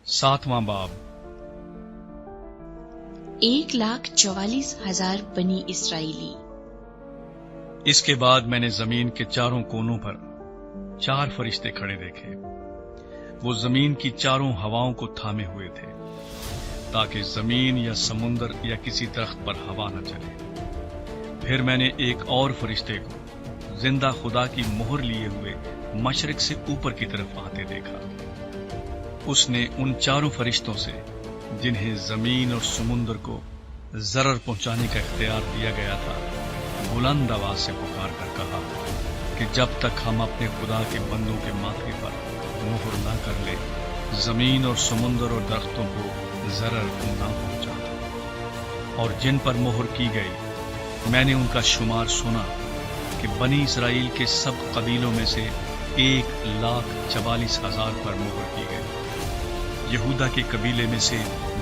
7वां बाब। 1,44,000 बनी इसराइली। इसके बाद मैंने जमीन के चारों कोनों पर 4 फरिश्ते खड़े देखे। वो जमीन की चारों हवाओं को थामे हुए थे, ताकि जमीन या समुंदर या किसी दरख्त पर हवा न चले। फिर मैंने एक और फरिश्ते को जिंदा खुदा की मोहर लिए हुए मशरिक से ऊपर की तरफ आते देखा। उसने उन चारों फरिश्तों से, जिन्हें जमीन और समुंदर को जरर पहुंचाने का इख्तियार दिया गया था, बुलंद आवाज से पुकार कर कहा कि जब तक हम अपने खुदा के बंदों के माथे पर मोहर न कर ले, जमीन और समुंदर और दरख्तों को जरर न पहुंचा। और जिन पर मोहर की गई, मैंने उनका शुमार सुना कि बनी इसराइल के सब कबीलों में से 1,44,000 पर मोहर की गई। यहूदा के कबीले में से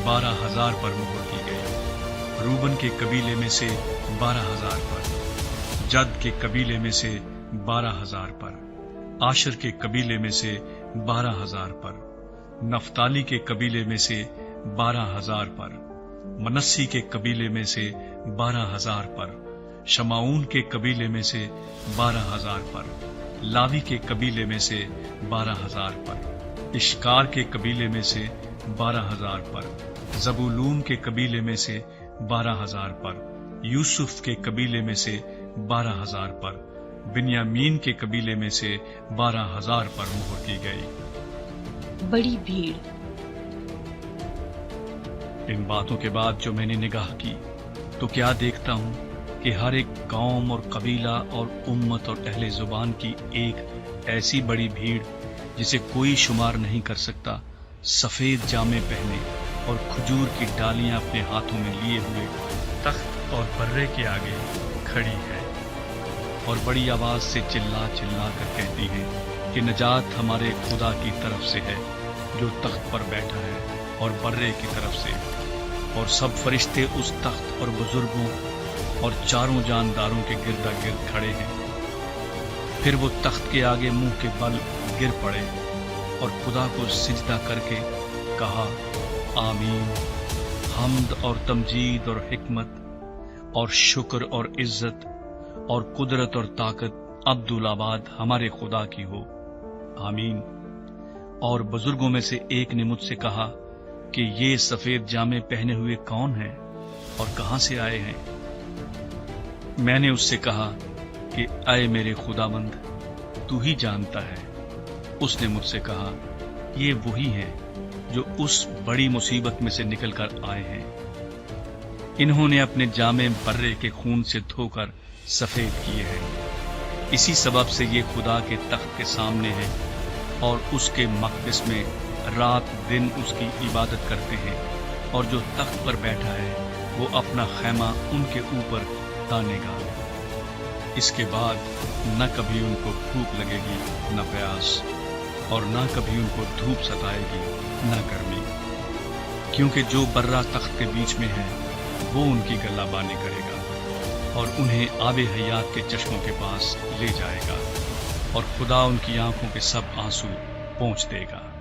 12,000 पर मोहर की गई। रूबन के कबीले में से 12,000 पर, जद के कबीले में से 12,000 पर, आशर के कबीले में से 12,000 पर, नफ्ताली के कबीले में से 12,000 पर, मनस्सी के कबीले में से 12,000 पर, शमाऊन के कबीले में से 12,000 पर, लावी के कबीले में से 12,000 पर, इश्कार के कबीले में से 12,000 पर, जबूलून के कबीले में से 12,000 पर, यूसुफ के कबीले में से 12,000 पर, बिन्यामीन के कबीले में से 12,000 पर मोहर की गई। बड़ी भीड़। इन बातों के बाद जो मैंने निगाह की, तो क्या देखता हूं कि हर एक कौम और कबीला और उम्मत और अहले जुबान की एक ऐसी बड़ी भीड़ जिसे कोई शुमार नहीं कर सकता, सफेद जामे पहने और खजूर की डालियां अपने हाथों में लिए हुए तख्त और बर्रे के आगे खड़ी है, और बड़ी आवाज से चिल्ला चिल्ला कर कहती है कि नजात हमारे खुदा की तरफ से है, जो तख्त पर बैठा है, और बर्रे की तरफ से। और सब फरिश्ते उस तख्त और बुजुर्गों और चारों जानदारों के गिरदा गिर्द खड़े हैं। फिर वो तख्त के आगे मुंह के बल गिर पड़े और खुदा को सिजदा करके कहा, आमीन। हम्द और तमजीद और हिकमत और शुक्र और इज्जत और कुदरत और ताकत अब्दुल-आबाद हमारे खुदा की हो, आमीन। और बुजुर्गों में से एक ने मुझसे कहा कि ये सफेद जामे पहने हुए कौन हैं और कहां से आए हैं? मैंने उससे कहा कि आए मेरे खुदाबंद, तू ही जानता है। उसने मुझसे कहा, ये वही हैं जो उस बड़ी मुसीबत में से निकलकर आए हैं। इन्होंने अपने जामे बर्रे के खून से धोकर सफेद किए हैं। इसी सबब से ये खुदा के तख्त के सामने हैं और उसके मक़दिस में रात दिन उसकी इबादत करते हैं, और जो तख्त पर बैठा है वो अपना खैमा उनके ऊपर तानेगा। इसके बाद न कभी उनको भूख लगेगी न प्यास, और न कभी उनको धूप सताएगी न गर्मी, क्योंकि जो बर्रा तख्त के बीच में है वो उनकी गल्लाबानी करेगा और उन्हें आबे हयात के चश्मों के पास ले जाएगा, और खुदा उनकी आंखों के सब आंसू पोंछ देगा।